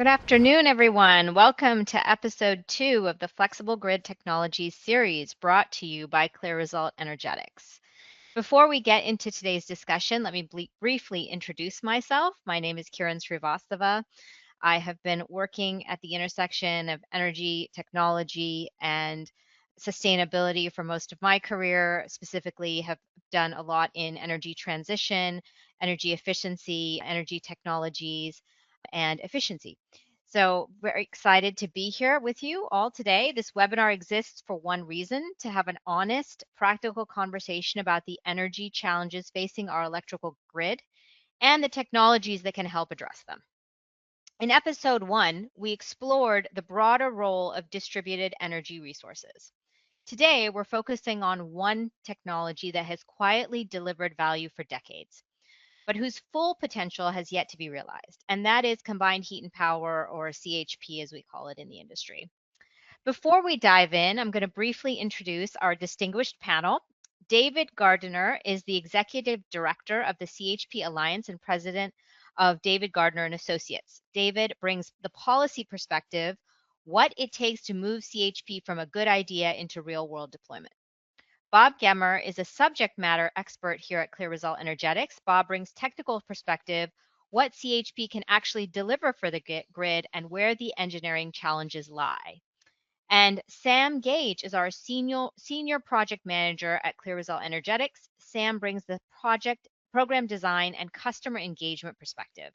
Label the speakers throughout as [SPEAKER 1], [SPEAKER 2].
[SPEAKER 1] Good afternoon, everyone. Welcome to episode 2 of the Flexible Grid Technologies series brought to you by CLEAResult Energetics. Before we get into today's discussion, let me briefly introduce myself. My name is Kiran Srivastava. I have been working at the intersection of energy, technology, and sustainability for most of my career. Specifically, have done a lot in energy transition, energy efficiency, energy technologies, and efficiency. So very excited to be here with you all today. This webinar exists for one reason, to have an honest, practical conversation about the energy challenges facing our electrical grid and the technologies that can help address them. In episode 1, we explored the broader role of distributed energy resources. Today, we're focusing on one technology that has quietly delivered value for decades, but whose full potential has yet to be realized, and that is combined heat and power, or CHP as we call it in the industry. Before we dive in, I'm going to briefly introduce our distinguished panel. David Gardiner is the Executive Director of the CHP Alliance and President of David Gardiner and Associates. David brings the policy perspective, what it takes to move CHP from a good idea into real-world deployment. Bob Gemmer is a subject matter expert here at CLEAResult Energetics. Bob brings technical perspective, what CHP can actually deliver for the grid and where the engineering challenges lie. And Sam Gage is our senior project manager at CLEAResult Energetics. Sam brings the program design and customer engagement perspective.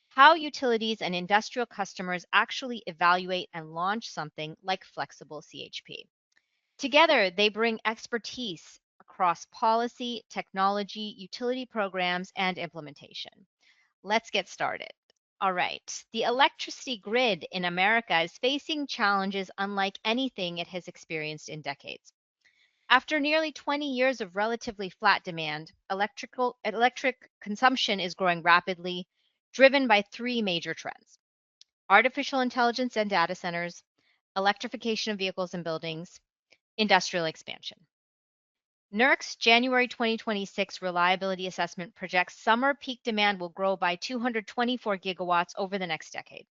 [SPEAKER 1] How utilities and industrial customers actually evaluate and launch something like flexible CHP. Together, they bring expertise across policy, technology, utility programs, and implementation. Let's get started. All right, the electricity grid in America is facing challenges unlike anything it has experienced in decades. After nearly 20 years of relatively flat demand, electric consumption is growing rapidly, driven by 3 major trends: artificial intelligence and data centers, electrification of vehicles and buildings, industrial expansion. NERC's January 2026 reliability assessment projects summer peak demand will grow by 224 gigawatts over the next decade,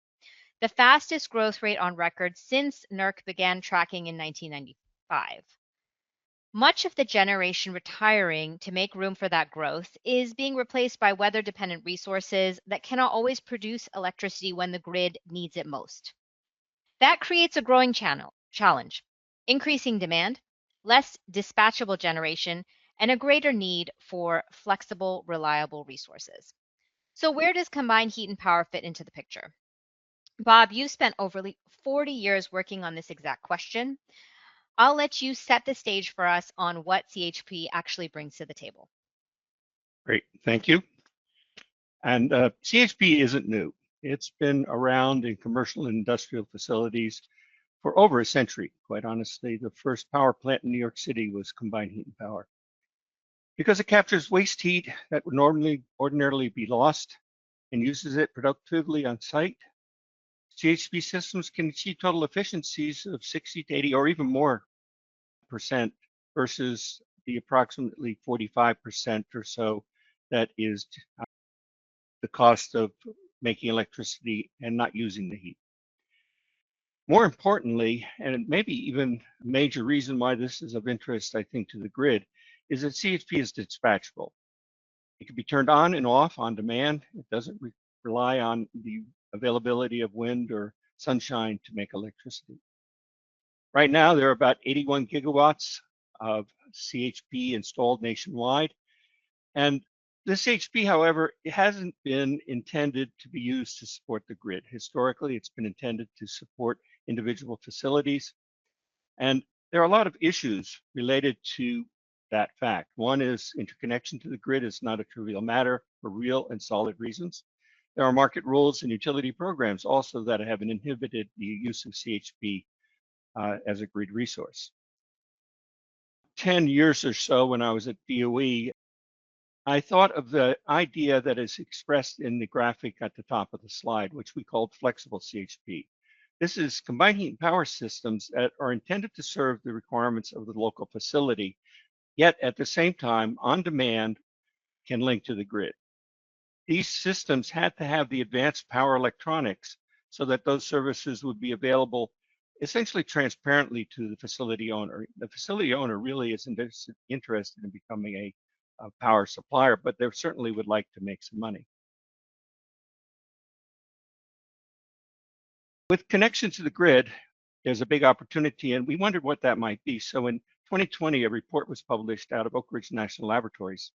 [SPEAKER 1] the fastest growth rate on record since NERC began tracking in 1995. Much of the generation retiring to make room for that growth is being replaced by weather-dependent resources that cannot always produce electricity when the grid needs it most. That creates a growing challenge, increasing demand, less dispatchable generation, and a greater need for flexible, reliable resources. So where does combined heat and power fit into the picture? Bob, you spent over 40 years working on this exact question. I'll let you set the stage for us on what CHP actually brings to the table.
[SPEAKER 2] Great, thank you. And CHP isn't new. It's been around in commercial and industrial facilities for over a century. Quite honestly, the first power plant in New York City was combined heat and power. Because it captures waste heat that would ordinarily be lost and uses it productively on site, CHP systems can achieve total efficiencies of 60 to 80 or even more % versus the approximately 45% or so that is the cost of making electricity and not using the heat. More importantly, and maybe even a major reason why this is of interest, I think, to the grid, is that CHP is dispatchable. It can be turned on and off on demand. It doesn't rely on the availability of wind or sunshine to make electricity. Right now, there are about 81 gigawatts of CHP installed nationwide. And this CHP, however, it hasn't been intended to be used to support the grid. Historically, it's been intended to support individual facilities. And there are a lot of issues related to that fact. One is interconnection to the grid is not a trivial matter for real and solid reasons. There are market rules and utility programs also that have inhibited the use of CHP as a grid resource. 10 years or so when I was at DOE, I thought of the idea that is expressed in the graphic at the top of the slide, which we called flexible CHP. This is combined heat and power systems that are intended to serve the requirements of the local facility, yet at the same time, on demand, can link to the grid. These systems had to have the advanced power electronics so that those services would be available essentially transparently to the facility owner. The facility owner really isn't interested in becoming a power supplier, but they certainly would like to make some money. With connection to the grid, there's a big opportunity, and we wondered what that might be. So in 2020, a report was published out of Oak Ridge National Laboratories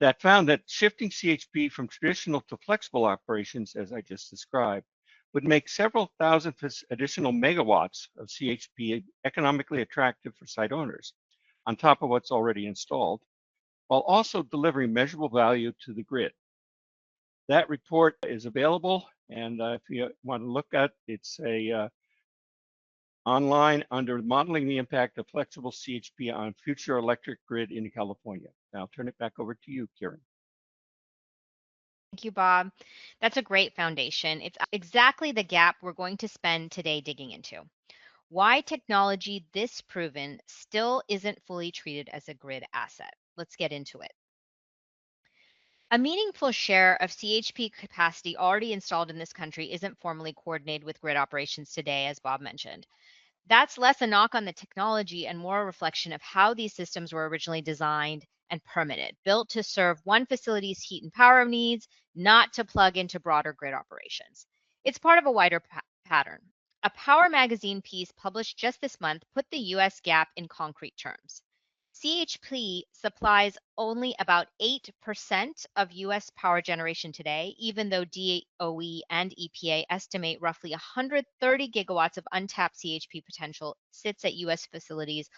[SPEAKER 2] that found that shifting CHP from traditional to flexible operations, as I just described, would make several thousand additional megawatts of CHP economically attractive for site owners, on top of what's already installed, while also delivering measurable value to the grid. That report is available, and if you want to look at it, it's online under Modeling the Impact of Flexible CHP on Future Electric Grid in California. Now I'll turn it back over to you, Kiran.
[SPEAKER 1] Thank you, Bob. That's a great foundation. It's exactly the gap we're going to spend today digging into. Why technology this proven still isn't fully treated as a grid asset. Let's get into it. A meaningful share of CHP capacity already installed in this country isn't formally coordinated with grid operations today, as Bob mentioned. That's less a knock on the technology and more a reflection of how these systems were originally designed and permitted, built to serve one facility's heat and power needs, not to plug into broader grid operations. It's part of a wider pattern. A Power Magazine piece published just this month put the US gap in concrete terms. CHP supplies only about 8% of US power generation today, even though DOE and EPA estimate roughly 130 gigawatts of untapped CHP potential sits at US facilities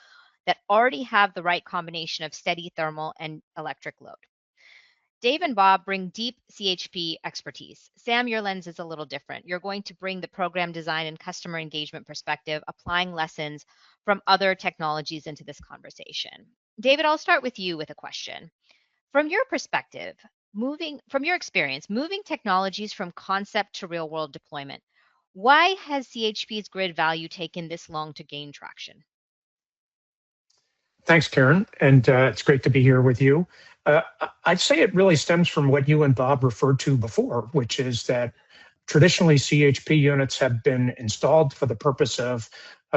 [SPEAKER 1] that already have the right combination of steady thermal and electric load. Dave and Bob bring deep CHP expertise. Sam, your lens is a little different. You're going to bring the program design and customer engagement perspective, applying lessons from other technologies into this conversation. David, I'll start with you with a question. From your perspective, from your experience, moving technologies from concept to real world deployment, why has CHP's grid value taken this long to gain traction?
[SPEAKER 3] Thanks, Kiran, and it's great to be here with you. I'd say it really stems from what you and Bob referred to before, which is that traditionally CHP units have been installed for the purpose of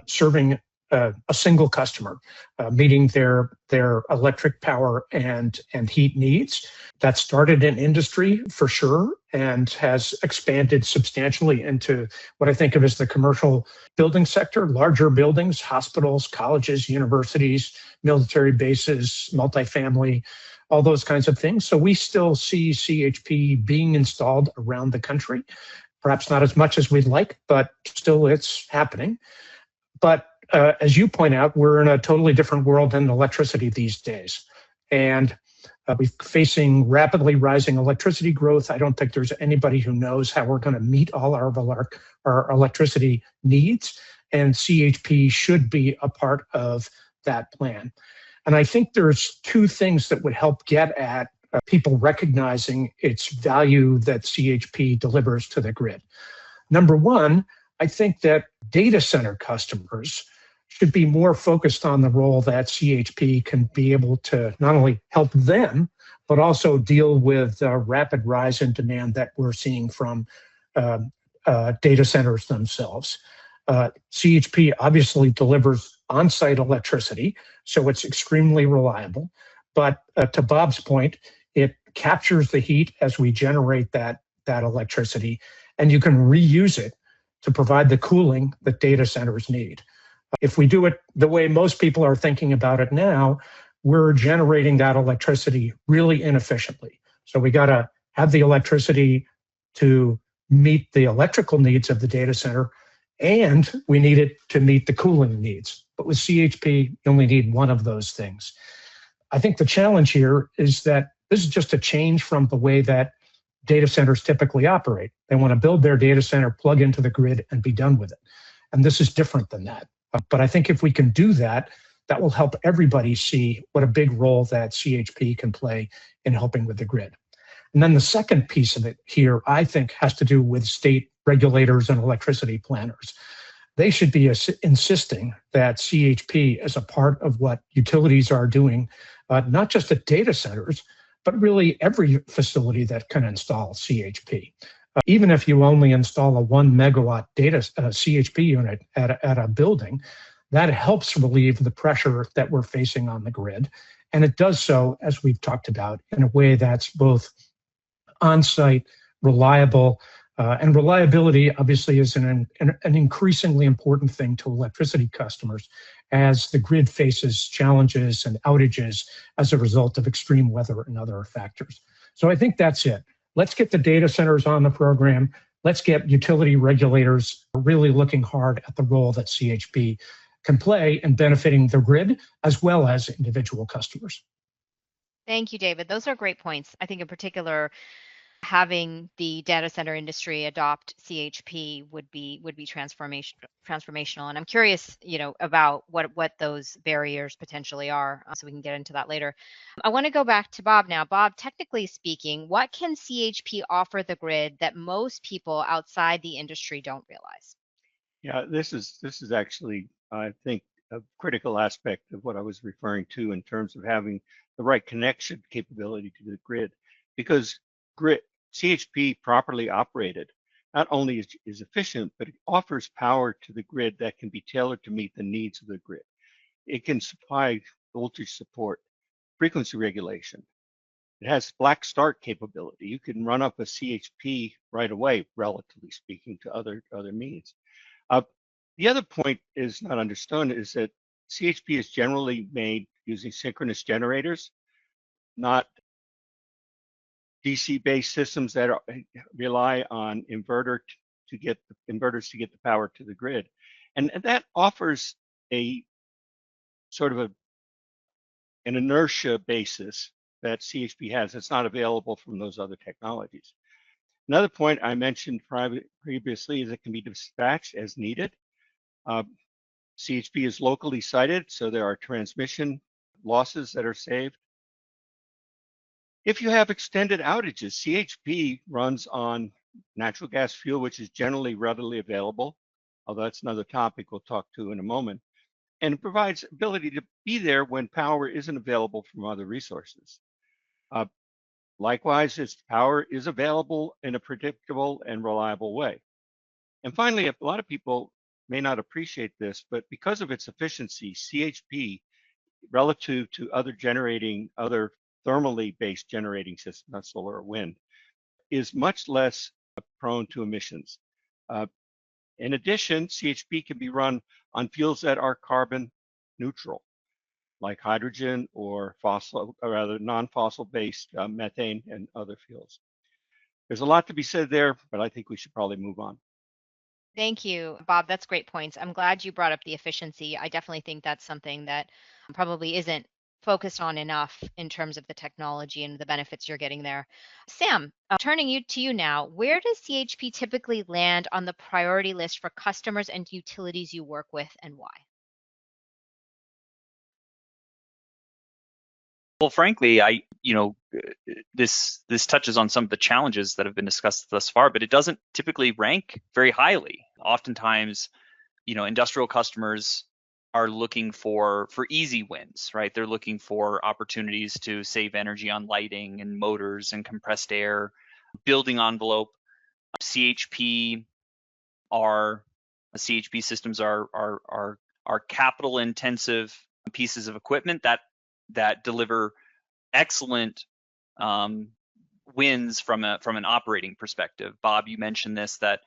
[SPEAKER 3] serving a single customer, meeting their electric power and heat needs. That started in industry for sure and has expanded substantially into what I think of as the commercial building sector, larger buildings, hospitals, colleges, universities, military bases, multifamily, all those kinds of things. So we still see CHP being installed around the country, perhaps not as much as we'd like, but still it's happening. But as you point out, we're in a totally different world than electricity these days. And we're facing rapidly rising electricity growth. I don't think there's anybody who knows how we're going to meet all our electricity needs. And CHP should be a part of that plan. And I think there's two things that would help get at people recognizing its value that CHP delivers to the grid. Number one, I think that data center customers should be more focused on the role that CHP can be able to not only help them, but also deal with the rapid rise in demand that we're seeing from data centers themselves. CHP obviously delivers on-site electricity, so it's extremely reliable. But to Bob's point, it captures the heat as we generate that electricity, and you can reuse it to provide the cooling that data centers need. If we do it the way most people are thinking about it now, we're generating that electricity really inefficiently. So we got to have the electricity to meet the electrical needs of the data center, and we need it to meet the cooling needs. But with CHP, you only need one of those things. I think the challenge here is that this is just a change from the way that data centers typically operate. They want to build their data center, plug into the grid, and be done with it. And this is different than that. But I think if we can do that, that will help everybody see what a big role that CHP can play in helping with the grid. And then the second piece of it here, I think, has to do with state regulators and electricity planners. They should be insisting that CHP is a part of what utilities are doing, not just at data centers, but really every facility that can install CHP. Even if you only install a 1 megawatt data CHP unit at a building, that helps relieve the pressure that we're facing on the grid. And it does so, as we've talked about, in a way that's both on-site, reliable, and reliability obviously is an increasingly important thing to electricity customers as the grid faces challenges and outages as a result of extreme weather and other factors. So I think that's it. Let's get the data centers on the program. Let's get utility regulators really looking hard at the role that CHP can play in benefiting the grid as well as individual customers.
[SPEAKER 1] Thank you, David. Those are great points. I think in particular, having the data center industry adopt CHP would be transformational. And I'm curious, about what those barriers potentially are, so we can get into that later. I want to go back to Bob now. Bob, technically speaking, what can CHP offer the grid that most people outside the industry don't realize?
[SPEAKER 2] Yeah, this is actually, I think, a critical aspect of what I was referring to in terms of having the right connection capability to the grid, because CHP properly operated not only is efficient, but it offers power to the grid that can be tailored to meet the needs of the grid. It can supply voltage support, frequency regulation. It has black start capability. You can run up a CHP right away, relatively speaking, to other means. The other point is not understood is that CHP is generally made using synchronous generators, not DC-based systems that rely on inverters to get the power to the grid, and that offers a sort of an inertia basis that CHP has that's not available from those other technologies. Another point I mentioned previously is it can be dispatched as needed. CHP is locally sited, so there are transmission losses that are saved. If you have extended outages, CHP runs on natural gas fuel, which is generally readily available, although that's another topic we'll talk to in a moment, and it provides ability to be there when power isn't available from other resources. Likewise, its power is available in a predictable and reliable way. And finally, a lot of people may not appreciate this, but because of its efficiency, CHP, relative to other thermally based generating systems, not solar or wind, is much less prone to emissions. In addition, CHP can be run on fuels that are carbon neutral, like hydrogen or non-fossil based methane and other fuels. There's a lot to be said there, but I think we should probably move on.
[SPEAKER 1] Thank you, Bob. That's great points. I'm glad you brought up the efficiency. I definitely think that's something that probably isn't focused on enough in terms of the technology and the benefits you're getting there. Sam, turning to you now, where does CHP typically land on the priority list for customers and utilities you work with, and why?
[SPEAKER 4] Well, frankly, this touches on some of the challenges that have been discussed thus far, but it doesn't typically rank very highly. Oftentimes, industrial customers are looking for easy wins, right? They're looking for opportunities to save energy on lighting and motors and compressed air, building envelope. CHP systems are capital intensive pieces of equipment that deliver excellent wins from an operating perspective. Bob, you mentioned this, that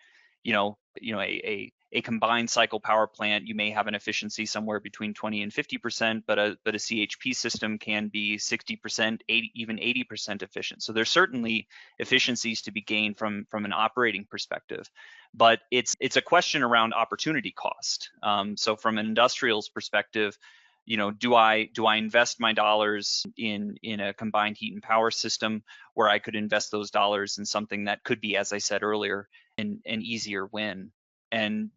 [SPEAKER 4] a combined cycle power plant, you may have an efficiency somewhere between 20 and 50%, but a CHP system can be 60%, even 80% efficient. So there's certainly efficiencies to be gained from an operating perspective, but it's a question around opportunity cost. So from an industrial's perspective, do I invest my dollars in a combined heat and power system, where I could invest those dollars in something that could be, as I said earlier, an easier win?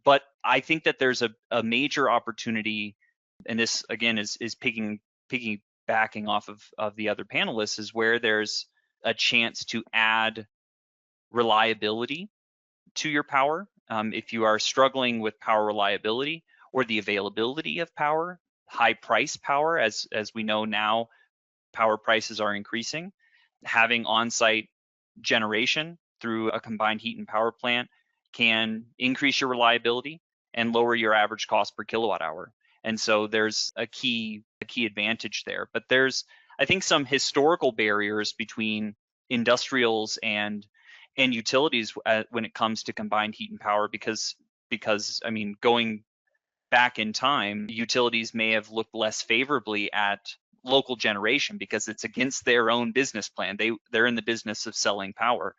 [SPEAKER 4] But I think that there's a major opportunity, and this again is piggybacking off of the other panelists, is where there's a chance to add reliability to your power. If you are struggling with power reliability or the availability of power, high price power, as we know now, power prices are increasing. Having on-site generation through a combined heat and power plant can increase your reliability and lower your average cost per kilowatt hour. And so there's a key advantage there. But there's, I think, some historical barriers between industrials and utilities when it comes to combined heat and power, because I mean, going back in time, utilities may have looked less favorably at local generation because it's against their own business plan. They're in the business of selling power.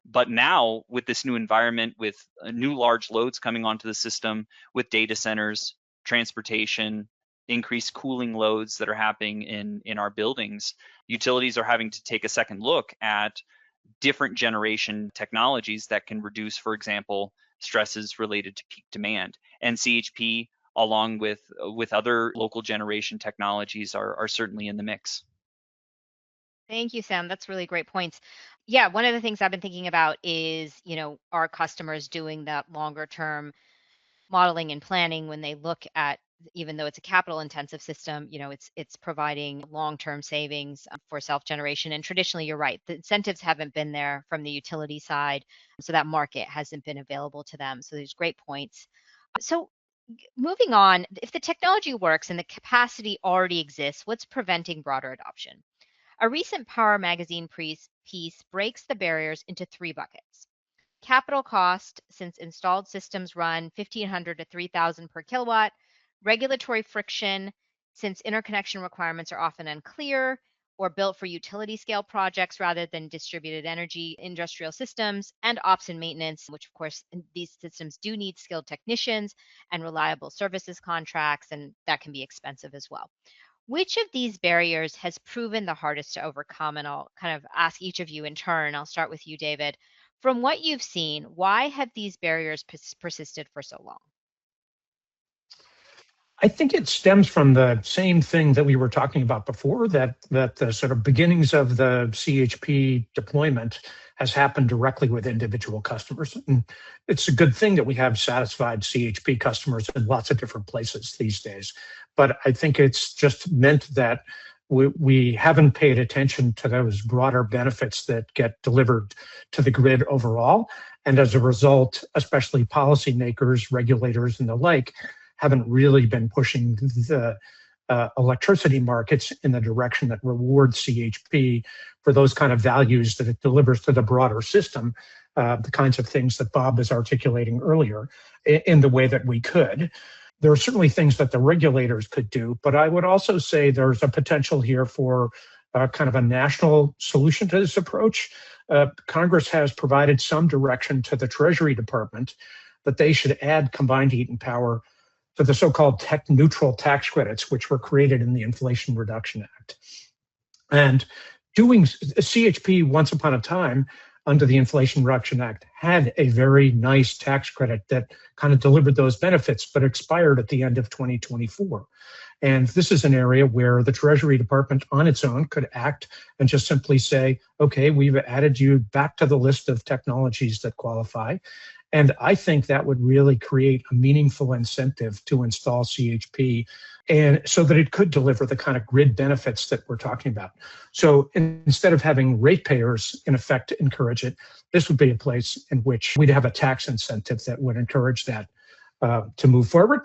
[SPEAKER 4] But now, with this new environment, with new large loads coming onto the system, with data centers, transportation, increased cooling loads that are happening in our buildings, utilities are having to take a second look at different generation technologies that can reduce, for example, stresses related to peak demand. And CHP, along with other local generation technologies, are certainly in the mix.
[SPEAKER 1] Thank you, Sam. That's really great points. Yeah, one of the things I've been thinking about is, our customers doing that longer term modeling and planning when they look at, even though it's a capital intensive system, it's providing long-term savings for self-generation. And traditionally, you're right, the incentives haven't been there from the utility side, so that market hasn't been available to them. So there's great points. So moving on, if the technology works and the capacity already exists, what's preventing broader adoption? A recent Power Magazine piece breaks the barriers into 3 buckets. Capital cost, since installed systems run 1,500 to 3,000 per kilowatt. Regulatory friction, since interconnection requirements are often unclear or built for utility scale projects rather than distributed energy industrial systems. And ops and maintenance, which of course these systems do need skilled technicians and reliable services contracts, and that can be expensive as well. Which of these barriers has proven the hardest to overcome? And I'll kind of ask each of you in turn. I'll start with you, David. From what you've seen, why have these barriers persisted for so long?
[SPEAKER 3] I think it stems from the same thing that we were talking about before, that the sort of beginnings of the CHP deployment has happened directly with individual customers. And it's a good thing that we have satisfied CHP customers in lots of different places these days. But I think it's just meant that we haven't paid attention to those broader benefits that get delivered to the grid overall. And as a result, especially policymakers, regulators, and the like, haven't really been pushing the electricity markets in the direction that rewards CHP for those kind of values that it delivers to the broader system, the kinds of things that Bob was articulating earlier, in the way that we could. There are certainly things that the regulators could do, but I would also say there's a potential here for kind of a national solution to this approach. Congress has provided some direction to the Treasury Department that they should add combined heat and power to the so-called tech neutral tax credits, which were created in the Inflation Reduction Act. And doing CHP once upon a time under the Inflation Reduction Act had a very nice tax credit that kind of delivered those benefits, but expired at the end of 2024. And this is an area where the Treasury Department on its own could act and just simply say, okay, we've added you back to the list of technologies that qualify. And I think that would really create a meaningful incentive to install CHP, and so that it could deliver the kind of grid benefits that we're talking about. So instead of having ratepayers in effect encourage it, this would be a place in which we'd have a tax incentive that would encourage that to move forward.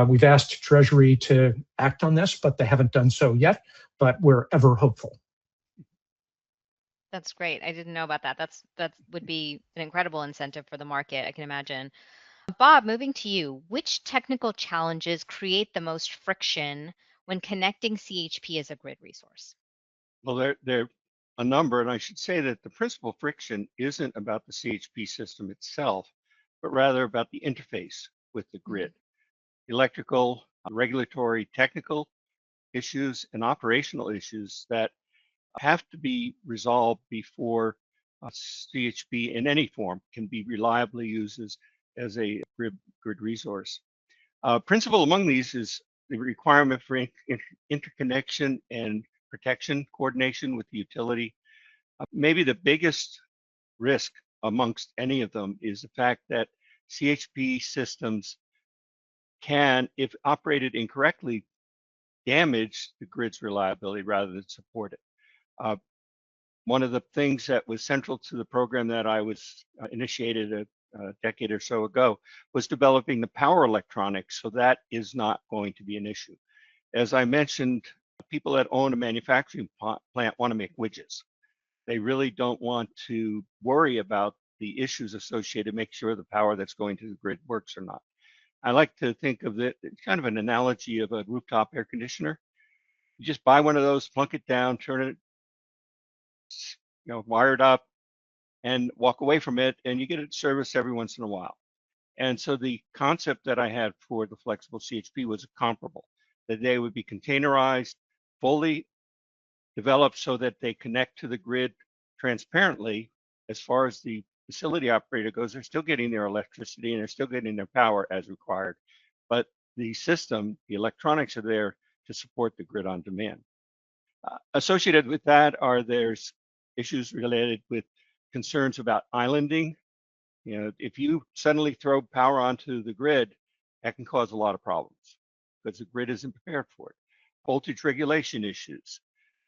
[SPEAKER 3] We've asked Treasury to act on this, but they haven't done so yet, but we're ever hopeful.
[SPEAKER 1] That's great. I didn't know about that. That would be an incredible incentive for the market, I can imagine. Bob, moving to you, which technical challenges create the most friction when connecting CHP as a grid resource?
[SPEAKER 2] Well, there are a number, and I should say that the principal friction isn't about the CHP system itself, but rather about the interface with the grid. Electrical, regulatory, technical issues, and operational issues that have to be resolved before CHP in any form can be reliably used as a grid resource. Principal among these is the requirement for interconnection and protection coordination with the utility. Maybe the biggest risk amongst any of them is the fact that CHP systems can, if operated incorrectly, damage the grid's reliability rather than support it. one of the things that was central to the program that I was initiated a decade or so ago was developing the power electronics, so that is not going to be an issue. As I mentioned, people that own a manufacturing plant want to make widgets. They really don't want to worry about the issues associated, make sure the power that's going to the grid works or not. I like to think of it, it's kind of an analogy of a rooftop air conditioner. You just buy one of those, plunk it down, turn it, wire it up, and walk away from it, and you get it serviced every once in a while. And so the concept that I had for the flexible CHP was comparable, that they would be containerized, fully developed so that they connect to the grid transparently. As far as the facility operator goes, they're still getting their electricity and they're still getting their power as required. But the system, the electronics are there to support the grid on demand. Associated with that there's issues related with concerns about islanding. If you suddenly throw power onto the grid, that can cause a lot of problems because the grid isn't prepared for it. Voltage regulation issues,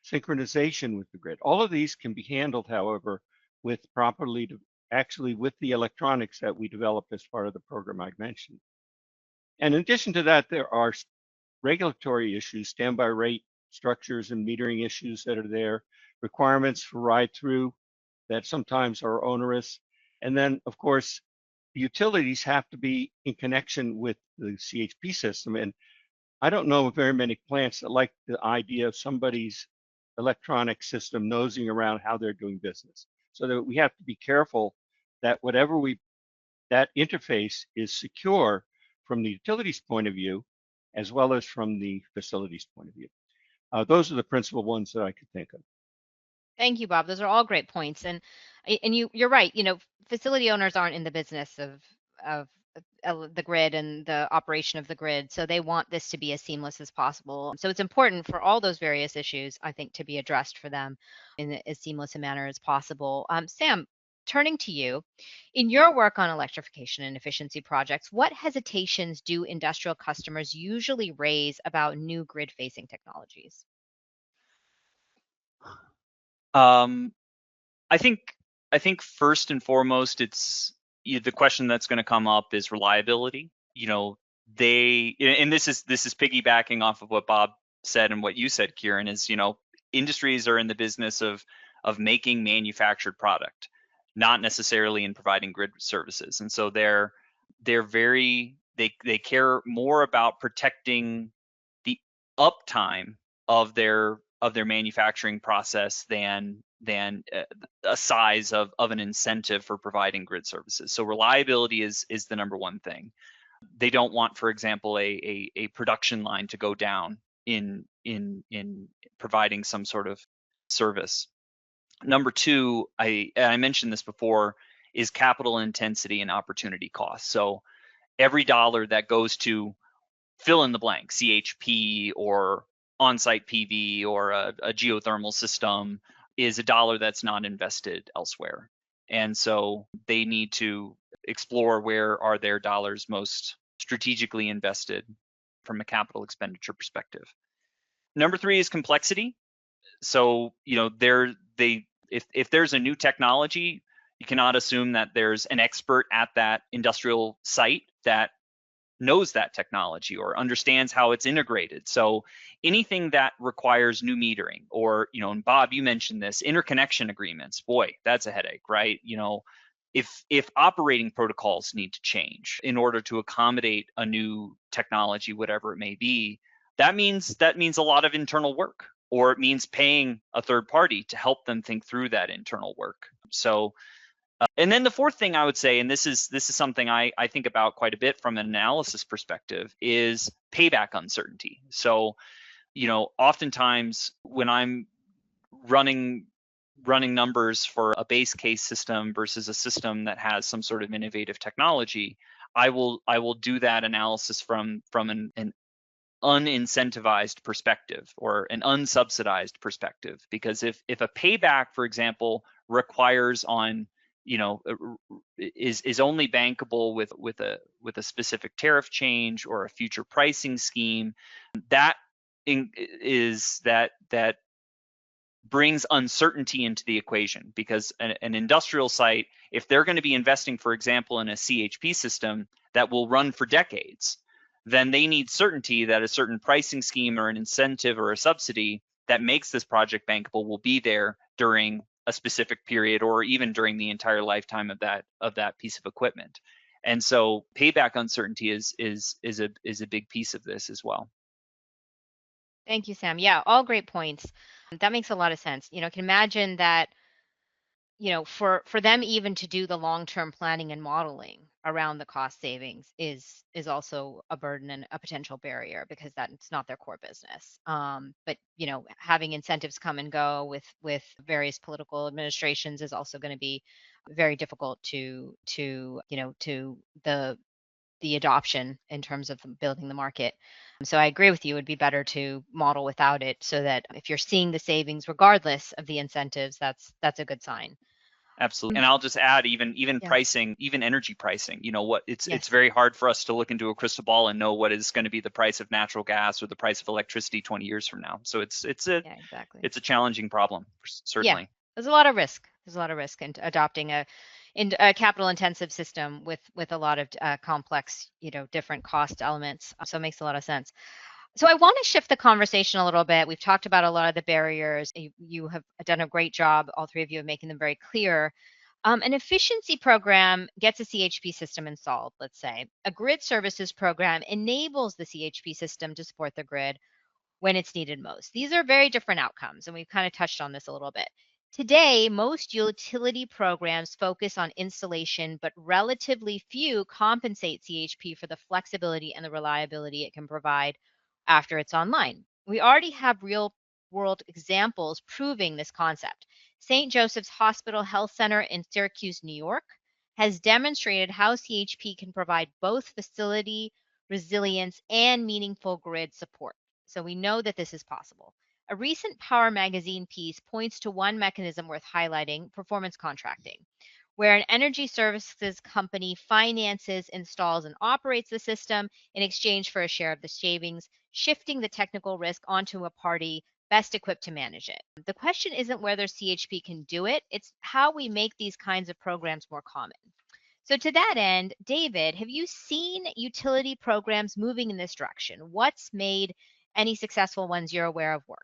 [SPEAKER 2] synchronization with the grid. All of these can be handled, however, with with the electronics that we developed as part of the program I mentioned. And in addition to that, there are regulatory issues, standby rate structures and metering issues that are there, requirements for ride-through that sometimes are onerous. And then, of course, the utilities have to be in connection with the CHP system. And I don't know of very many plants that like the idea of somebody's electronic system nosing around how they're doing business. So that we have to be careful that that interface is secure from the utilities point of view, as well as from the facilities point of view. Those are the principal ones that I could think of.
[SPEAKER 1] Thank you, Bob. Those are all great points. And you're right. Facility owners aren't in the business of the grid and the operation of the grid, so they want this to be as seamless as possible. So it's important for all those various issues, I think, to be addressed for them in as seamless a manner as possible. Sam, turning to you, in your work on electrification and efficiency projects, what hesitations do industrial customers usually raise about new grid-facing technologies?
[SPEAKER 4] I think first and foremost, it's the question that's going to come up is reliability. And this is piggybacking off of what Bob said and what you said, Kiran, is industries are in the business of making manufactured product, not necessarily in providing grid services, and so they care more about protecting the uptime of their manufacturing process than a size of an incentive for providing grid services. So reliability is the number one thing. They don't want, for example, a production line to go down in providing some sort of service. Number two, I mentioned this before, is capital intensity and opportunity cost. So every dollar that goes to fill in the blank, CHP or on-site PV or a geothermal system, is a dollar that's not invested elsewhere. And so they need to explore where are their dollars most strategically invested from a capital expenditure perspective. Number three is complexity. So, if there's a new technology, you cannot assume that there's an expert at that industrial site that knows that technology or understands how it's integrated. So anything that requires new metering or, and Bob, you mentioned this, interconnection agreements, boy, that's a headache, right? If operating protocols need to change in order to accommodate a new technology, whatever it may be, that means a lot of internal work, or it means paying a third party to help them think through that internal work. So and then the fourth thing I would say, and this is something I think about quite a bit from an analysis perspective, is payback uncertainty. So, oftentimes when I'm running numbers for a base case system versus a system that has some sort of innovative technology, I will do that analysis from an unincentivized perspective or an unsubsidized perspective, because if a payback, for example, requires on is only bankable with a specific tariff change or a future pricing scheme, that brings uncertainty into the equation, because an industrial site, if they're going to be investing, for example, in a CHP system that will run for decades, then they need certainty that a certain pricing scheme or an incentive or a subsidy that makes this project bankable will be there during a specific period, or even during the entire lifetime of that piece of equipment. And so payback uncertainty is a big piece of this as well.
[SPEAKER 1] Thank you, Sam. Yeah, all great points. That makes a lot of sense. You know, I can imagine that, you know, for them even to do the long-term planning and modeling around the cost savings is also a burden and a potential barrier, because that's not their core business. But you know, having incentives come and go with various political administrations is also going to be very difficult to you know, to the adoption in terms of building the market. So I agree with you. It would be better to model without it, so that if you're seeing the savings regardless of the incentives, that's a good sign.
[SPEAKER 4] Absolutely. And I'll just add, even
[SPEAKER 1] Yeah.
[SPEAKER 4] pricing, even energy pricing, you know, what
[SPEAKER 1] Yes.
[SPEAKER 4] it's very hard for us to look into a crystal ball and know what is going to be the price of natural gas or the price of electricity 20 years from now. So it's
[SPEAKER 1] Yeah, exactly.
[SPEAKER 4] a challenging problem, certainly.
[SPEAKER 1] Yeah, there's a lot of risk. There's a lot of risk in adopting a capital intensive system with a lot of complex, you know, different cost elements. So it makes a lot of sense. So I want to shift the conversation a little bit. We've talked about a lot of the barriers. You have done a great job, all three of you, of making them very clear. An efficiency program gets a CHP system installed, let's say. A grid services program enables the CHP system to support the grid when it's needed most. These are very different outcomes, and we've kind of touched on this a little bit. Today, most utility programs focus on installation, but relatively few compensate CHP for the flexibility and the reliability it can provide after it's online. We already have real world examples proving this concept. St. Joseph's Hospital Health Center in Syracuse, New York, has demonstrated how CHP can provide both facility resilience and meaningful grid support. So we know that this is possible. A recent Power Magazine piece points to one mechanism worth highlighting: performance contracting, where an energy services company finances, installs, and operates the system in exchange for a share of the savings, shifting the technical risk onto a party best equipped to manage it. The question isn't whether CHP can do it, it's how we make these kinds of programs more common. So to that end, David, have you seen utility programs moving in this direction? What's made any successful ones you're aware of work?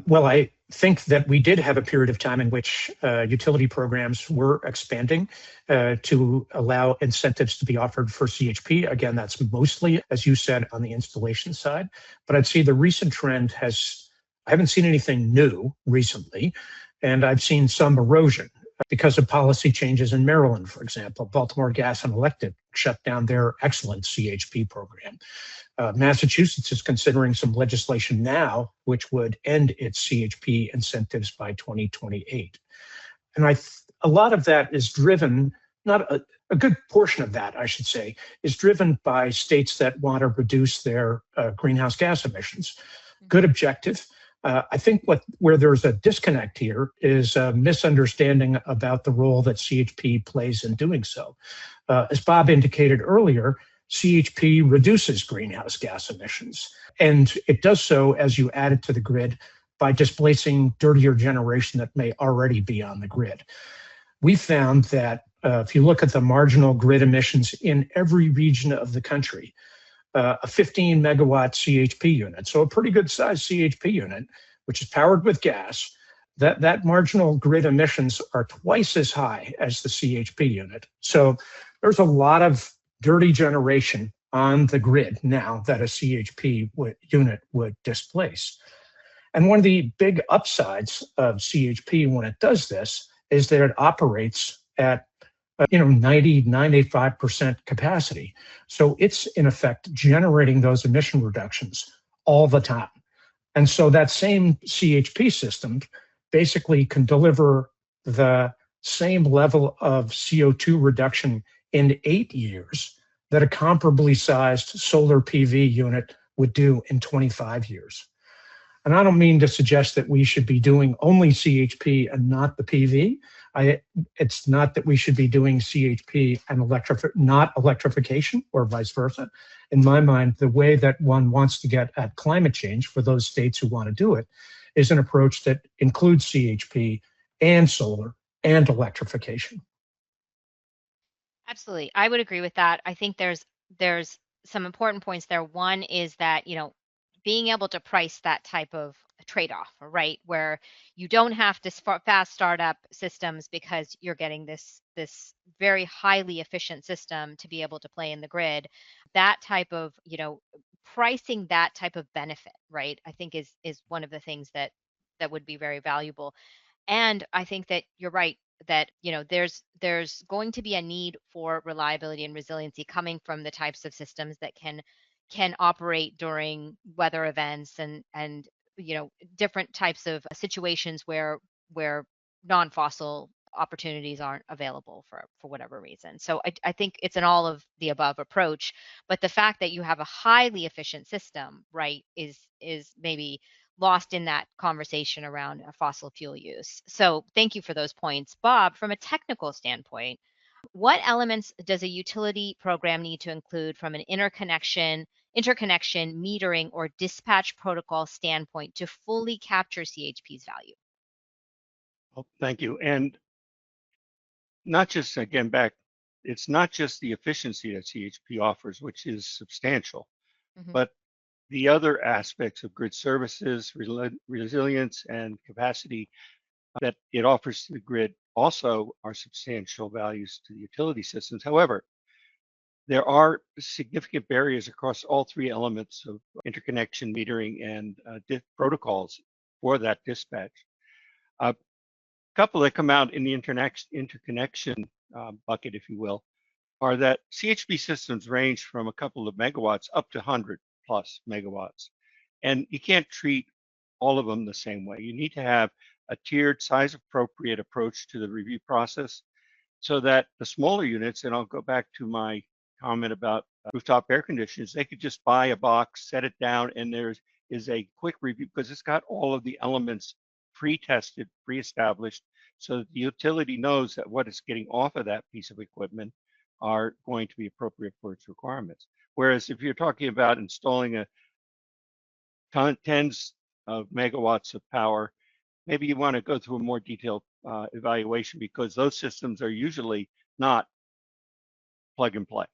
[SPEAKER 3] Well, I think that we did have a period of time in which utility programs were expanding to allow incentives to be offered for CHP. Again, that's mostly, as you said, on the installation side. But I'd say the recent trend I haven't seen anything new recently, and I've seen some erosion because of policy changes in Maryland, for example. Baltimore Gas and Electric shut down their excellent CHP program. Massachusetts is considering some legislation now which would end its CHP incentives by 2028. And a lot of that is driven, not a good portion of that, I should say, is driven by states that want to reduce their greenhouse gas emissions. Good objective. I think where there's a disconnect here is a misunderstanding about the role that CHP plays in doing so. As Bob indicated earlier, CHP reduces greenhouse gas emissions, and it does so as you add it to the grid by displacing dirtier generation that may already be on the grid. We found that if you look at the marginal grid emissions in every region of the country, a 15 megawatt CHP unit, so a pretty good sized CHP unit, which is powered with gas, that marginal grid emissions are twice as high as the CHP unit. So there's a lot of dirty generation on the grid now that a CHP unit would displace. And one of the big upsides of CHP when it does this is that it operates at 95% capacity. So it's in effect generating those emission reductions all the time. And so that same CHP system basically can deliver the same level of CO2 reduction in 8 years that a comparably sized solar PV unit would do in 25 years. And I don't mean to suggest that we should be doing only CHP and not the PV. It's not that we should be doing CHP and not electrification or vice versa. In my mind, the way that one wants to get at climate change for those states who want to do it is an approach that includes CHP and solar and electrification.
[SPEAKER 1] Absolutely. I would agree with that. I think there's some important points there. One is that, being able to price that type of trade-off, right? Where you don't have to fast startup systems because you're getting this very highly efficient system to be able to play in the grid. That type of, pricing that type of benefit, right? I think is one of the things that would be very valuable. And I think that you're right that there's going to be a need for reliability and resiliency coming from the types of systems that can operate during weather events and different types of situations where non-fossil opportunities aren't available for whatever reason. So I think it's an all of the above approach, but the fact that you have a highly efficient system, right, is maybe lost in that conversation around fossil fuel use. So thank you for those points. Bob, from a technical standpoint, what elements does a utility program need to include from an interconnection, metering, or dispatch protocol standpoint to fully capture CHP's value?
[SPEAKER 2] Well, thank you. And not just, again, it's not just the efficiency that CHP offers, which is substantial, but the other aspects of grid services, resilience, and capacity that it offers to the grid also are substantial values to the utility systems. However, there are significant barriers across all three elements of interconnection, metering, and protocols for that dispatch. A couple that come out in the interconnection bucket, if you will, are that CHP systems range from a couple of megawatts up to 100 plus megawatts. And you can't treat all of them the same way. You need to have a tiered, size appropriate approach to the review process so that the smaller units, and I'll go back to my comment about rooftop air conditioners, they could just buy a box, set it down, and there is a quick review because it's got all of the elements pre-tested, pre-established, so that the utility knows that what it's getting off of that piece of equipment are going to be appropriate for its requirements. Whereas if you're talking about installing a tens of megawatts of power, maybe you want to go through a more detailed evaluation because those systems are usually not plug and play,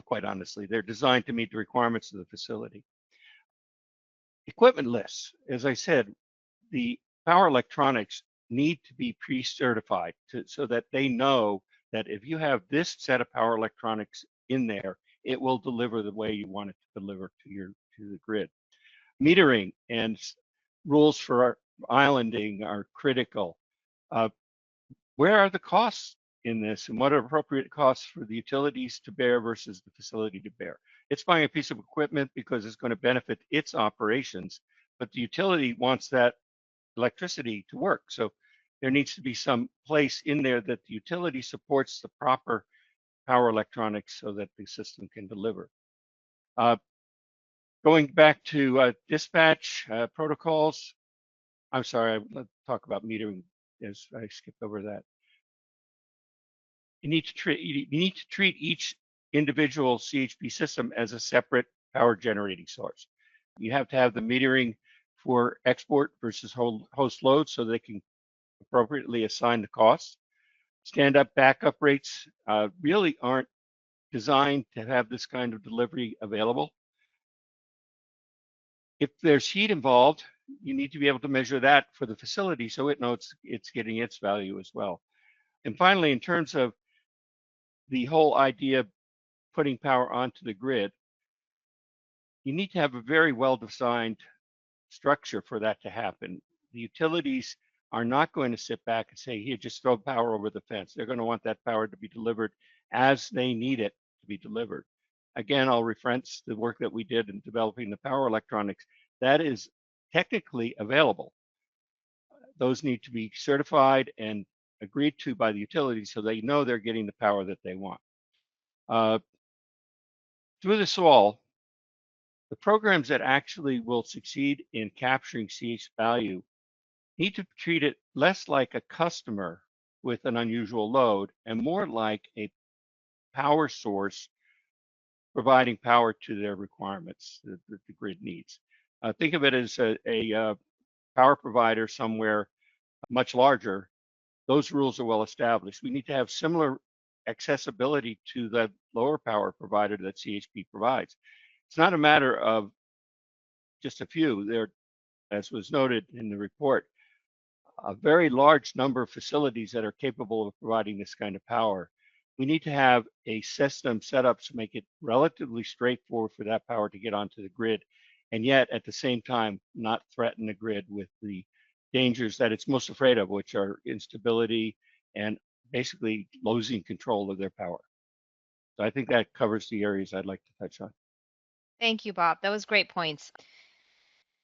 [SPEAKER 2] quite honestly. They're designed to meet the requirements of the facility. Equipment lists, as I said, the power electronics need to be pre-certified so that they know that if you have this set of power electronics in there, it will deliver the way you want it to deliver to the grid. Metering and rules for islanding are critical. Where are the costs in this, and what are appropriate costs for the utilities to bear versus the facility to bear? It's buying a piece of equipment because it's going to benefit its operations, but the utility wants that electricity to work. So there needs to be some place in there that the utility supports the proper power electronics so that the system can deliver. Going back to dispatch protocols, I'm sorry, let's talk about metering as I skipped over that. You need to treat each individual CHP system as a separate power generating source. You have to have the metering for export versus host load so they can appropriately assign the costs. Stand-up backup rates really aren't designed to have this kind of delivery available. If there's heat involved, you need to be able to measure that for the facility so it knows it's getting its value as well. And finally, in terms of the whole idea of putting power onto the grid, you need to have a very well-designed structure for that to happen. The utilities are not going to sit back and say, here, just throw power over the fence. They're going to want that power to be delivered as they need it to be delivered. Again, I'll reference the work that we did in developing the power electronics. That is technically available. Those need to be certified and agreed to by the utility so they know they're getting the power that they want. Through this all, The programs that actually will succeed in capturing CH value need to treat it less like a customer with an unusual load and more like a power source providing power to their requirements that the grid needs. Think of it as a power provider somewhere much larger. Those rules are well established. We need to have similar accessibility to the lower power provider that CHP provides. It's not a matter of just a few. There, as was noted in the report, a very large number of facilities that are capable of providing this kind of power. We need to have a system set up to make it relatively straightforward for that power to get onto the grid, and yet at the same time not threaten the grid with the dangers that it's most afraid of, which are instability and basically losing control of their power. So I think that covers the areas I'd like to touch on.
[SPEAKER 1] Thank you, Bob. That was great points.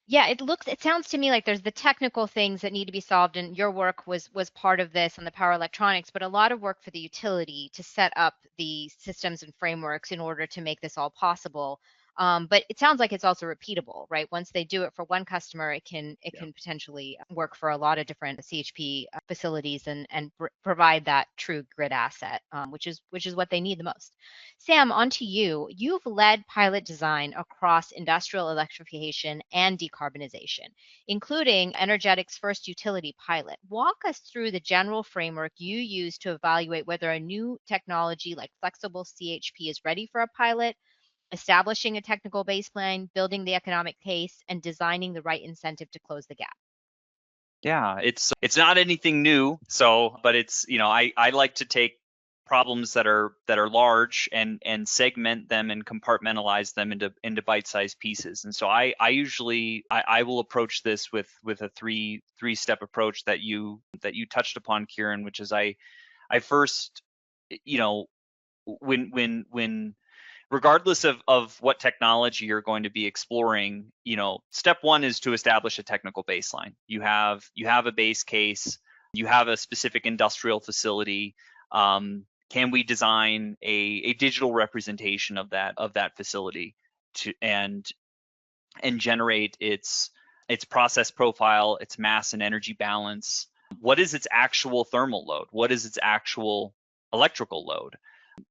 [SPEAKER 1] Yeah, it sounds to me like there's the technical things that need to be solved, and your work was part of this on the power electronics, but a lot of work for the utility to set up the systems and frameworks in order to make this all possible. But it sounds like it's also repeatable, right? Once they do it for one customer, it can potentially work for a lot of different CHP facilities and provide that true grid asset, which is what they need the most. Sam, on to you. You've led pilot design across industrial electrification and decarbonization, including Energetics' first utility pilot. Walk us through the general framework you use to evaluate whether a new technology like flexible CHP is ready for a pilot, establishing a technical baseline, building the economic case, and designing the right incentive to close the gap.
[SPEAKER 4] Yeah, it's not anything new. So, but it's, I like to take problems that are large and segment them and compartmentalize them into bite-sized pieces. And so I usually will approach this with a three-step approach that you touched upon, Kiran, which is I first, when regardless of what technology you're going to be exploring, step one is to establish a technical baseline. You have a base case, you have a specific industrial facility. Can we design a digital representation of that facility and generate its process profile, its mass and energy balance? What is its actual thermal load? What is its actual electrical load?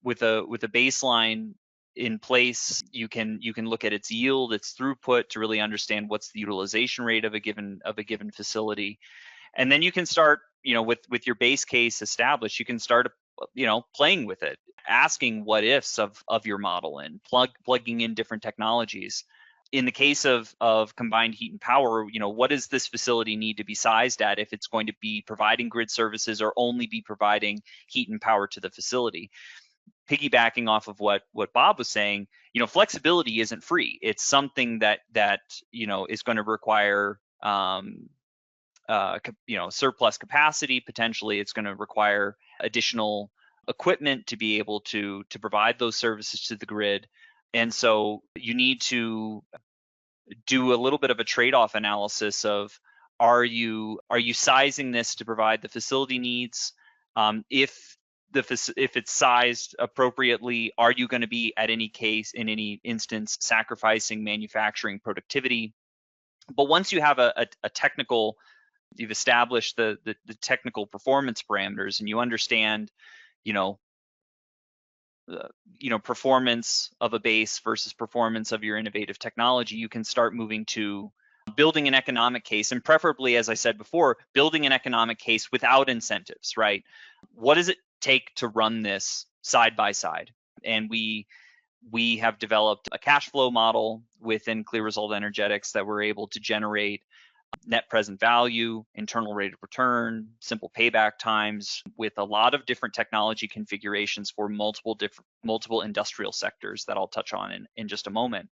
[SPEAKER 4] With a baseline in place, you can look at its yield, its throughput to really understand what's the utilization rate of a given facility, and then you can start, with your base case established, you can start, playing with it, asking what ifs of your model and plugging in different technologies. In the case of combined heat and power, what does this facility need to be sized at if it's going to be providing grid services or only be providing heat and power to the facility? Piggybacking off of what Bob was saying, flexibility isn't free. It's something that is going to require surplus capacity. Potentially, it's going to require additional equipment to be able to provide those services to the grid. And so you need to do a little bit of a trade-off analysis of, are you sizing this to provide the facility needs? If it's sized appropriately, are you going to be in any instance sacrificing manufacturing productivity? But once you have a technical, you've established the technical performance parameters, and you understand, performance of a base versus performance of your innovative technology, you can start moving to building an economic case, and preferably, as I said before, building an economic case without incentives, right? What does it take to run this side by side? And we have developed a cash flow model within CLEAResult Energetics that we're able to generate net present value, internal rate of return, simple payback times, with a lot of different technology configurations for multiple industrial sectors that I'll touch on in just a moment.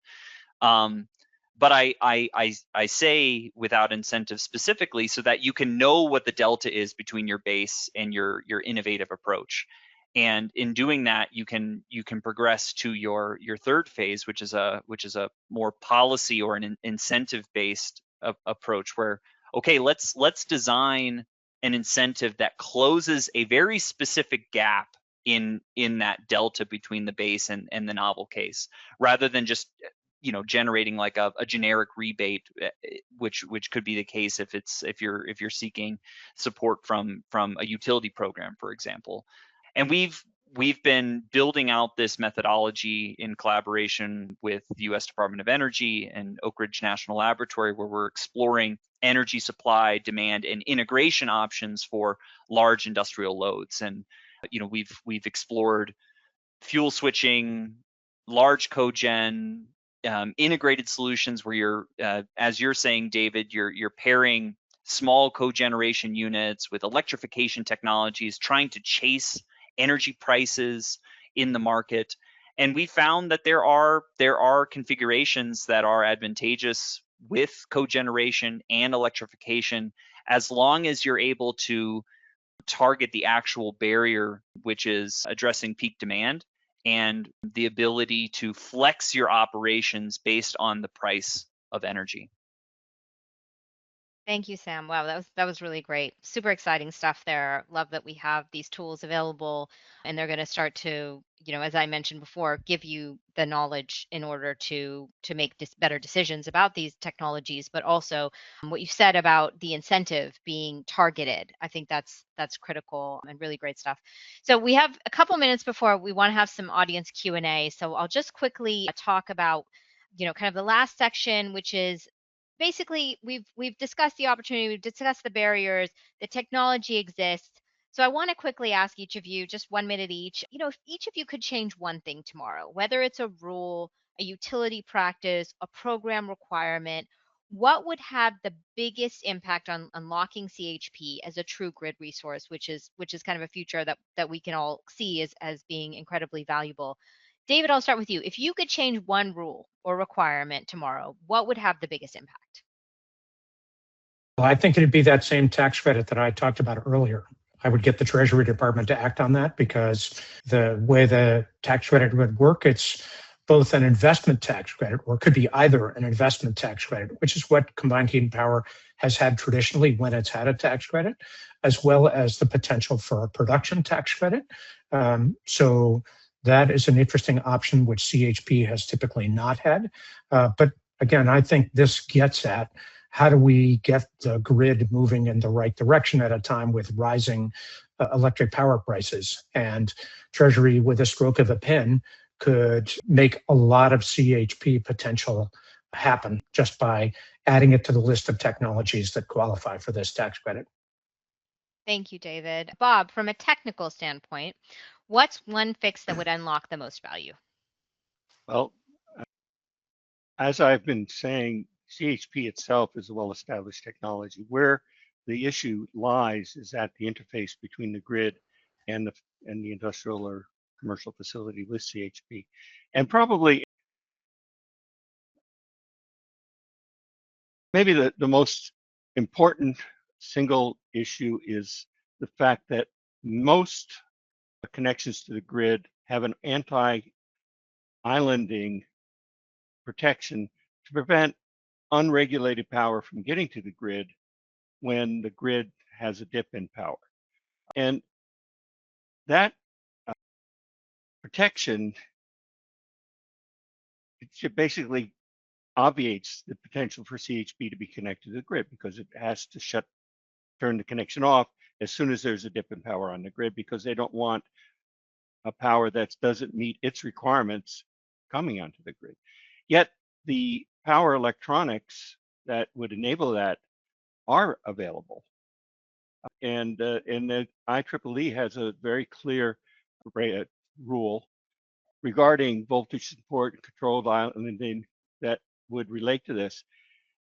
[SPEAKER 4] But I say without incentive specifically so that you can know what the delta is between your base and your innovative approach. And in doing that, you can progress to your third phase, which is a more policy or an incentive based approach, where, okay, let's design an incentive that closes a very specific gap in that delta between the base and the novel case, rather than just generating like a generic rebate, which could be the case if you're seeking support from a utility program, for example. And we've been building out this methodology in collaboration with the U.S. Department of Energy and Oak Ridge National Laboratory, where we're exploring energy supply, demand, and integration options for large industrial loads. And we've explored fuel switching, large cogen, integrated solutions where you're, as you're saying, David, you're pairing small cogeneration units with electrification technologies, trying to chase energy prices in the market. And we found that there are configurations that are advantageous with cogeneration and electrification, as long as you're able to target the actual barrier, which is addressing peak demand and the ability to flex your operations based on the price of energy.
[SPEAKER 1] Thank you, Sam. Wow, that was really great. Super exciting stuff there. Love that we have these tools available, and they're going to start to, as I mentioned before, give you the knowledge in order to make better decisions about these technologies. But also, what you said about the incentive being targeted, I think that's critical and really great stuff. So we have a couple minutes before we want to have some audience Q&A. So I'll just quickly talk about, kind of the last section, which is basically we've discussed the opportunity, we've discussed the barriers, the technology exists. So I want to quickly ask each of you, just 1 minute each, if each of you could change one thing tomorrow, whether it's a rule, a utility practice, a program requirement, what would have the biggest impact on unlocking CHP as a true grid resource, which is kind of a future that we can all see as being incredibly valuable? David, I'll start with you. If you could change one rule or requirement tomorrow, what would have the biggest impact?
[SPEAKER 3] Well, I think it'd be that same tax credit that I talked about earlier. I would get the Treasury Department to act on that, because the way the tax credit would work, it's both an investment tax credit, or it could be either an investment tax credit, which is what combined heat and power has had traditionally when it's had a tax credit, as well as the potential for a production tax credit. So that is an interesting option, which CHP has typically not had. But again, I think this gets at how do we get the grid moving in the right direction at a time with rising electric power prices. And Treasury, with a stroke of a pen, could make a lot of CHP potential happen just by adding it to the list of technologies that qualify for this tax credit.
[SPEAKER 1] Thank you, David. Bob, from a technical standpoint, what's one fix that would unlock the most value?
[SPEAKER 2] Well, as I've been saying, CHP itself is a well-established technology. Where the issue lies is at the interface between the grid and the industrial or commercial facility with CHP. And probably maybe the most important single issue is the fact that most connections to the grid have an anti-islanding protection to prevent unregulated power from getting to the grid when the grid has a dip in power. And that protection, it basically obviates the potential for CHP to be connected to the grid, because it has to turn the connection off as soon as there's a dip in power on the grid, because they don't want a power that doesn't meet its requirements coming onto the grid. Yet the power electronics that would enable that are available. And the IEEE has a very clear rule regarding voltage support and controlled islanding that would relate to this.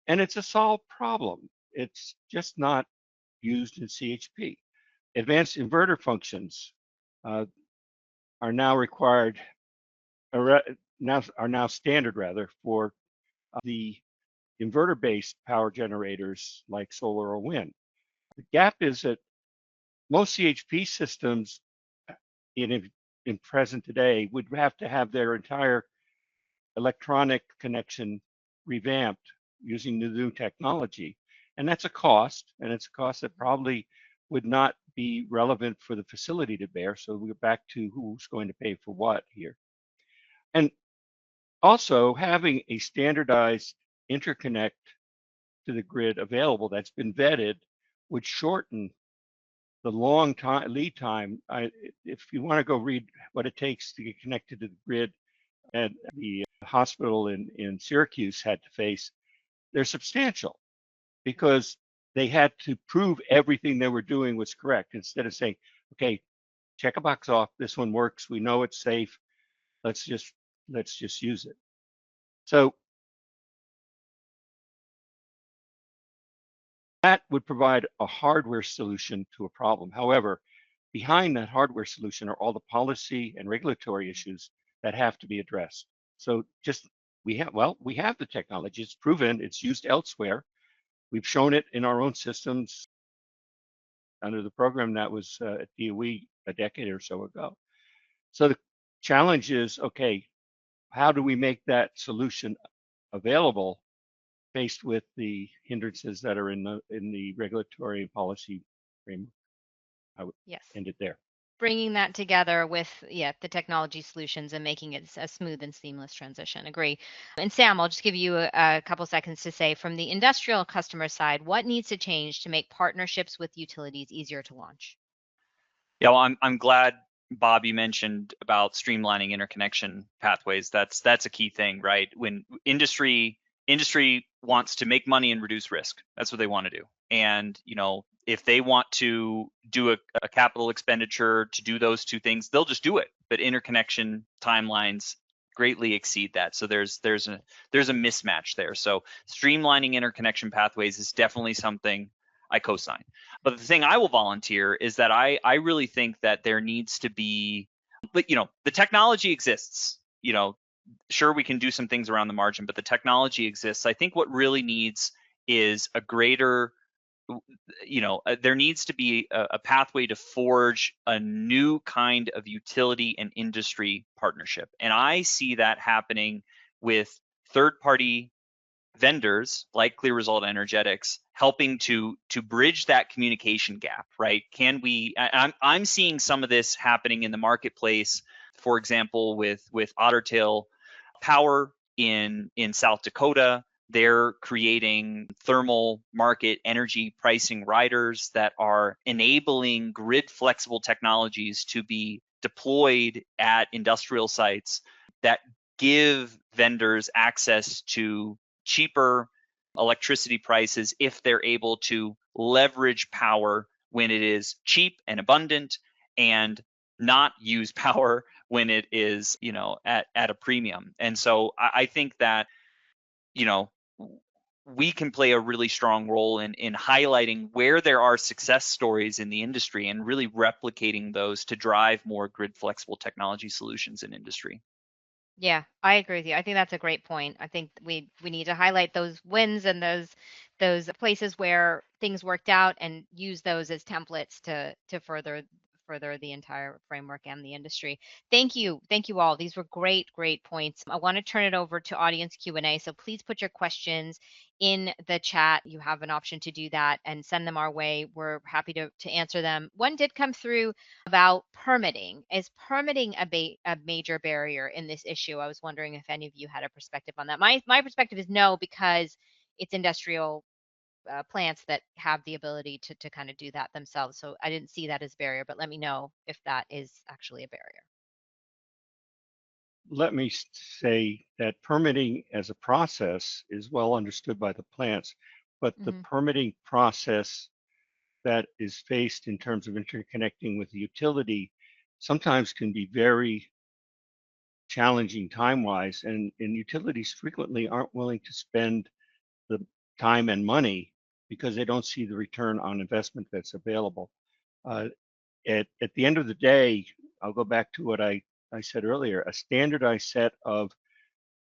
[SPEAKER 2] And it's a solved problem. It's just not used in CHP. Advanced inverter functions are now required, are now standard rather, for the inverter-based power generators like solar or wind. The gap is that most CHP systems in present today would have to have their entire electronic connection revamped using the new technology. And that's a cost, and it's a cost that probably would not be relevant for the facility to bear. So we're back to who's going to pay for what here. And Also, having a standardized interconnect to the grid available that's been vetted would shorten the long time lead time. If you want to go read what it takes to get connected to the grid, and the hospital in Syracuse had to face, they're substantial because they had to prove everything they were doing was correct instead of saying, okay, check a box off, this one works, we know it's safe, let's just use it. So that would provide a hardware solution to a problem. However, behind that hardware solution are all the policy and regulatory issues that have to be addressed. So we have the technology, it's proven, it's used elsewhere. We've shown it in our own systems under the program that was at DOE a decade or so ago. So the challenge is, okay, how do we make that solution available faced with the hindrances that are in the regulatory and policy framework? I would end it there.
[SPEAKER 1] Bringing that together with the technology solutions and making it a smooth and seamless transition. Agree. And Sam, I'll just give you a couple seconds to say, from the industrial customer side, what needs to change to make partnerships with utilities easier to launch?
[SPEAKER 4] Yeah, well, I'm glad, Bob, you mentioned about streamlining interconnection pathways. That's a key thing, right? When industry wants to make money and reduce risk, that's what they want to do. And if they want to do a capital expenditure to do those two things, they'll just do it. But interconnection timelines greatly exceed that. So there's a mismatch there. So streamlining interconnection pathways is definitely something I co-sign. But the thing I will volunteer is that I really think that there needs to be, but the technology exists. Sure, we can do some things around the margin, but the technology exists. I think what really needs is a greater, there needs to be a pathway to forge a new kind of utility and industry partnership. And I see that happening with third-party vendors like CLEAResult Energetics helping to bridge that communication gap, right? I'm seeing some of this happening in the marketplace, for example, with Otter Tail Power in South Dakota. They're creating thermal market energy pricing riders that are enabling grid flexible technologies to be deployed at industrial sites that give vendors access to cheaper electricity prices if they're able to leverage power when it is cheap and abundant, and not use power when it is at a premium. And so I think that we can play a really strong role in highlighting where there are success stories in the industry and really replicating those to drive more grid flexible technology solutions in industry.
[SPEAKER 1] Yeah, I agree with you. I think that's a great point. I think we need to highlight those wins and those places where things worked out and use those as templates to further the entire framework and the industry. Thank you all. These were great points. I want to turn it over to audience Q&A, so please put your questions in the chat. You have an option to do that and send them our way. We're happy to answer them. One did come through about permitting. Is permitting a major barrier in this issue? I was wondering if any of you had a perspective on that. My perspective is no, because it's industrial plants that have the ability to kind of do that themselves. So I didn't see that as a barrier, but let me know if that is actually a barrier.
[SPEAKER 2] Let me say that permitting as a process is well understood by the plants, but the permitting process that is faced in terms of interconnecting with the utility sometimes can be very challenging time-wise, and utilities frequently aren't willing to spend the time and money because they don't see the return on investment that's available. At the end of the day, I'll go back to what I said earlier, a standardized set of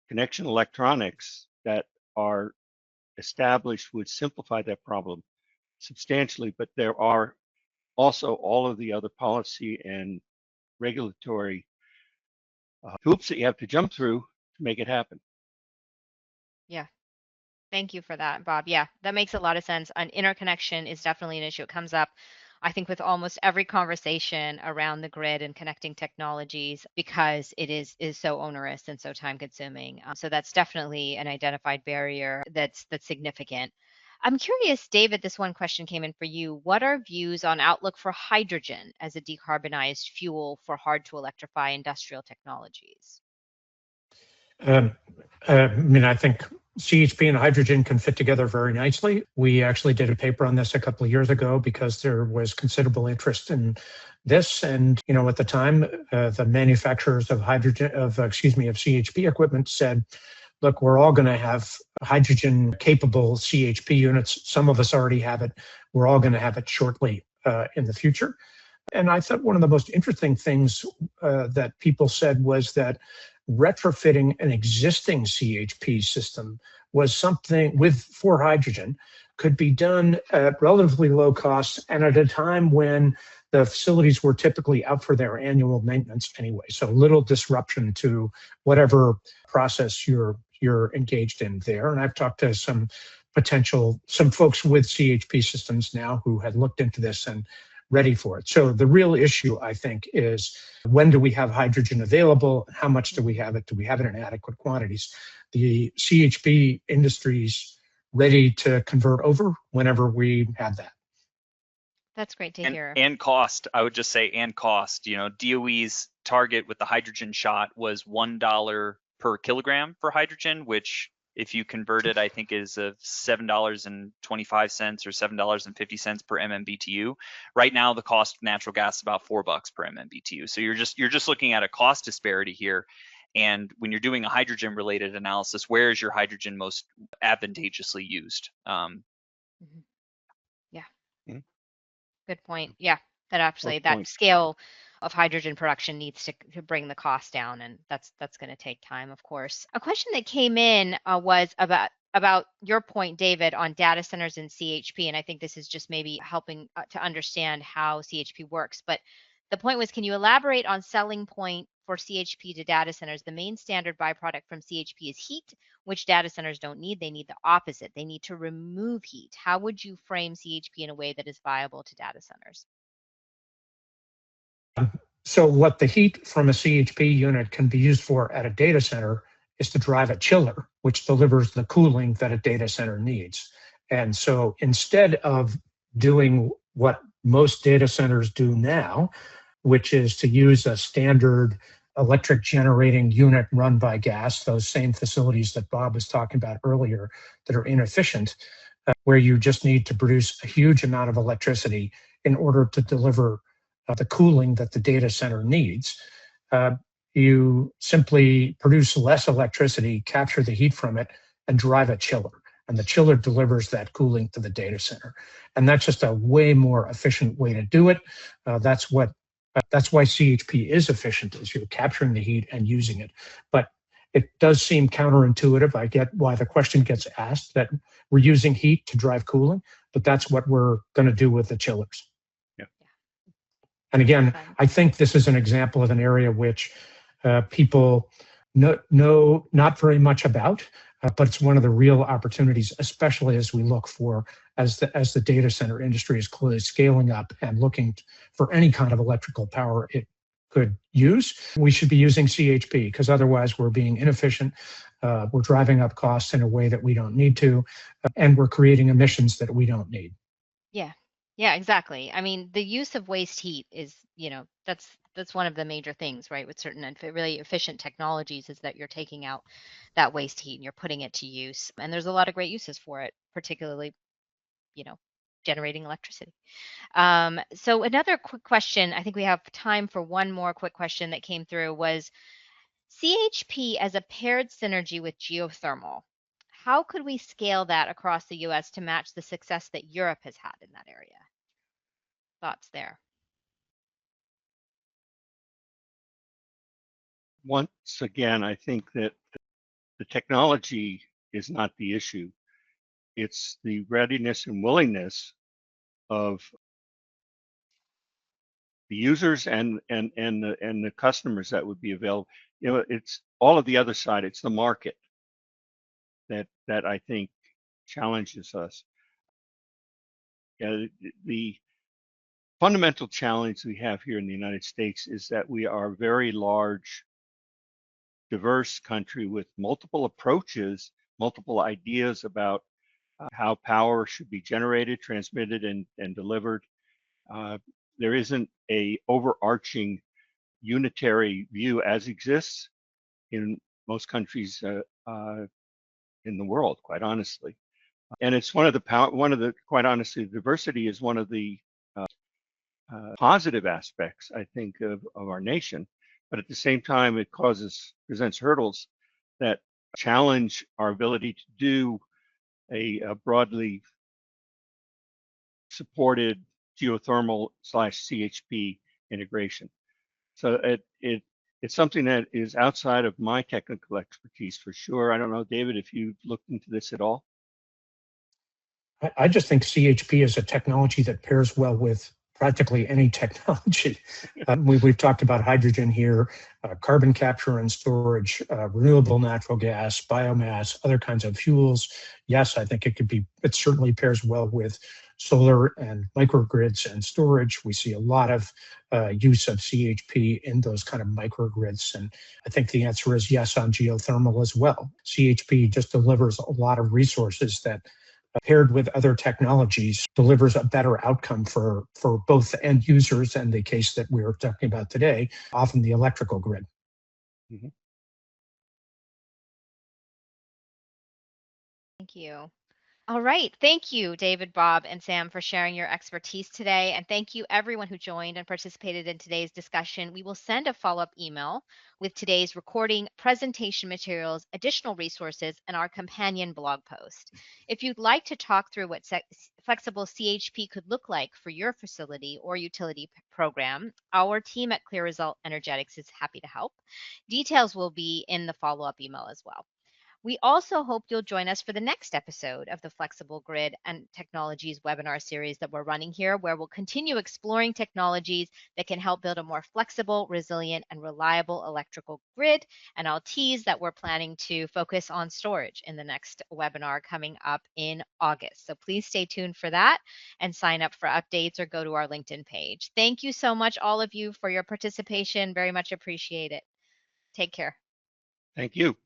[SPEAKER 2] connection electronics that are established would simplify that problem substantially, but there are also all of the other policy and regulatory hoops that you have to jump through to make it happen.
[SPEAKER 1] Yeah. Thank you for that, Bob. Yeah, that makes a lot of sense. An interconnection is definitely an issue. It comes up. I think, with almost every conversation around the grid and connecting technologies, because it is so onerous and so time consuming. So that's definitely an identified barrier that's significant. I'm curious, David, this one question came in for you. What are views on outlook for hydrogen as a decarbonized fuel for hard to electrify industrial technologies?
[SPEAKER 3] I mean, I think CHP and hydrogen can fit together very nicely. We actually did a paper on this a couple of years ago because there was considerable interest in this. And, you know, at the time, the manufacturers of CHP equipment said, look, we're all going to have hydrogen capable CHP units. Some of us already have it. We're all going to have it shortly in the future. And I thought one of the most interesting things that people said was that retrofitting an existing CHP system was something for hydrogen could be done at relatively low cost and at a time when the facilities were typically out for their annual maintenance anyway. So little disruption to whatever process you're engaged in there. And I've talked to some folks with CHP systems now who had looked into this and ready for it. So the real issue, I think, is when do we have hydrogen available? How much do we have it? Do we have it in adequate quantities? The CHP industry's ready to convert over whenever we have that.
[SPEAKER 1] That's great to hear.
[SPEAKER 4] And cost, I would just say, and cost. You know, DOE's target with the hydrogen shot was $1 per kilogram for hydrogen, which, if you convert it, I think is of $7.25 or $7.50 per MMBTU. Right now, the cost of natural gas is about $4 per MMBTU. So you're just looking at a cost disparity here. And when you're doing a hydrogen related analysis, where is your hydrogen most advantageously used?
[SPEAKER 1] Yeah.
[SPEAKER 2] Mm-hmm.
[SPEAKER 1] Good point. Yeah, that scale of hydrogen production needs to bring the cost down, and that's going to take time, of course. A question that came in was about your point, David, on data centers and CHP, and I think this is just maybe helping to understand how CHP works. But the point was, can you elaborate on selling point for CHP to data centers? The main standard byproduct from CHP is heat, which data centers don't need. They need the opposite. They need to remove heat. How would you frame CHP in a way that is viable to data centers?
[SPEAKER 3] So what the heat from a CHP unit can be used for at a data center is to drive a chiller, which delivers the cooling that a data center needs. And so instead of doing what most data centers do now, which is to use a standard electric generating unit run by gas, those same facilities that Bob was talking about earlier that are inefficient, where you just need to produce a huge amount of electricity in order to deliver the cooling that the data center needs. You simply produce less electricity, capture the heat from it, and drive a chiller. And the chiller delivers that cooling to the data center. And that's just a way more efficient way to do it. That's why CHP is efficient, is you're capturing the heat and using it. But it does seem counterintuitive. I get why the question gets asked, that we're using heat to drive cooling, but that's what we're going to do with the chillers.
[SPEAKER 2] Yeah.
[SPEAKER 3] And again, I think this is an example of an area which people know not very much about, but it's one of the real opportunities, especially as we look for, as the data center industry is clearly scaling up and looking for any kind of electrical power it could use. We should be using CHP, because otherwise we're being inefficient. We're driving up costs in a way that we don't need to, and we're creating emissions that we don't need.
[SPEAKER 1] Yeah, exactly. I mean, the use of waste heat is, that's one of the major things, right, with certain really efficient technologies, is that you're taking out that waste heat and you're putting it to use. And there's a lot of great uses for it, particularly, generating electricity. So another quick question, I think we have time for one more quick question that came through, was CHP as a paired synergy with geothermal. How could we scale that across the US to match the success that Europe has had in that area? Thoughts there?
[SPEAKER 2] Once again, I think that the technology is not the issue. It's the readiness and willingness of the users and the customers that would be available. It's all of the other side. It's the market that I think challenges us. The fundamental challenge we have here in the United States is that we are a very large, diverse country with multiple approaches, multiple ideas about how power should be generated, transmitted, and delivered. There isn't a overarching unitary view as exists in most countries in the world, quite honestly. And it's one of the quite honestly, diversity is one of the positive aspects, I think, of our nation. But at the same time, it presents hurdles that challenge our ability to do a broadly supported geothermal / CHP integration. So it's something that is outside of my technical expertise for sure. I don't know, David, if you've looked into this at all.
[SPEAKER 3] I just think CHP is a technology that pairs well with practically any technology. We've talked about hydrogen here, carbon capture and storage, renewable natural gas, biomass, other kinds of fuels. Yes, I think it certainly pairs well with solar and microgrids and storage. We see a lot of use of CHP in those kind of microgrids. And I think the answer is yes on geothermal as well. CHP just delivers a lot of resources that paired with other technologies delivers a better outcome for both the end users and the case that we're talking about today, often the electrical grid.
[SPEAKER 2] Mm-hmm.
[SPEAKER 1] Thank you. All right. Thank you, David, Bob, and Sam, for sharing your expertise today. And thank you, everyone who joined and participated in today's discussion. We will send a follow-up email with today's recording, presentation materials, additional resources, and our companion blog post. If you'd like to talk through what flexible CHP could look like for your facility or utility program, our team at CLEAResult Energetics is happy to help. Details will be in the follow-up email as well. We also hope you'll join us for the next episode of the Flexible Grid and Technologies webinar series that we're running here, where we'll continue exploring technologies that can help build a more flexible, resilient, and reliable electrical grid. And I'll tease that we're planning to focus on storage in the next webinar coming up in August. So please stay tuned for that and sign up for updates or go to our LinkedIn page. Thank you so much, all of you, for your participation. Very much appreciate it. Take care.
[SPEAKER 2] Thank you.